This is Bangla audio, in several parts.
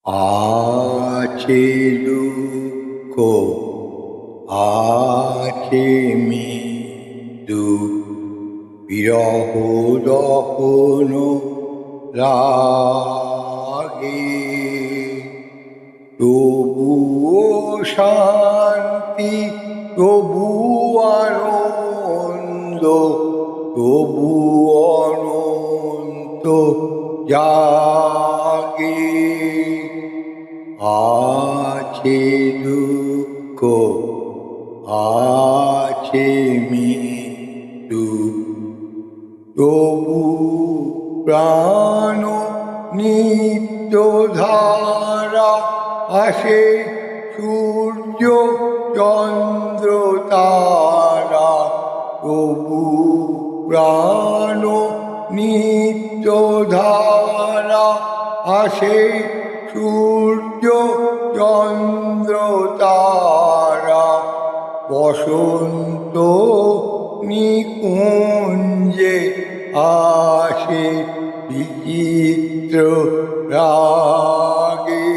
আছে দুঃখ, আছে মৃত্যু, বিরহ দহন লাগে, তবুও শান্তি, তবু আনন্দ, তবু অনন্ত জাগে। আছে দুঃখ, আছে মৃত্যু, তবু প্রাণ নিত্য ধারা আসে, সূর্য চন্দ্র তারা, তবু প্রাণ নিত্য ধারা আসে, সূর্য চন্দ্র তারা। বসন্ত নিকুঞ্জে আসে বিচিত্র রাগে।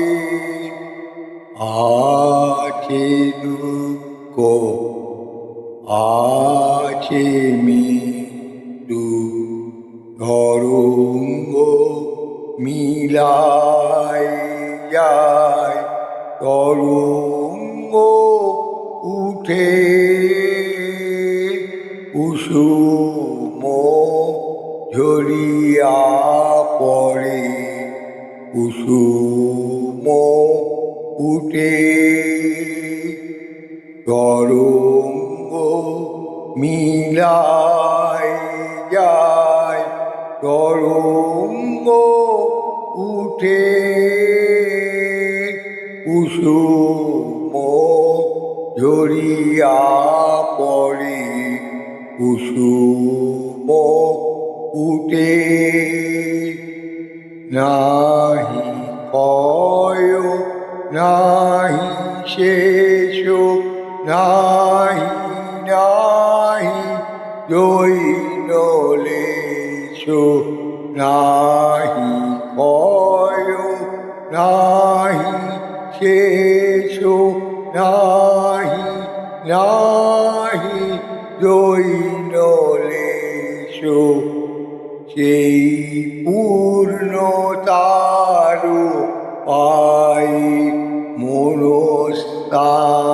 আছে দুঃখ, আছে মৃত্যু, তরঙ্গ মিলায় যায়, তরঙ্গ উঠে, কুসুম ঝরিয়া পড়ে, কুসুম উঠে, তরঙ্গ মিলায় যায়, তরঙ্গ উঠে, কুসুম ঝরিয়া পড়ে, কুসুম উঠে। নাহি ক্ষয়, নাহি শেষ, নাহি নাহি দৈন লেশ, নাহি ক্ষয়, নাহি শেষ, নাহি নাহি দৈন লেশ। সেই পূর্ণতার পাই মনস্তার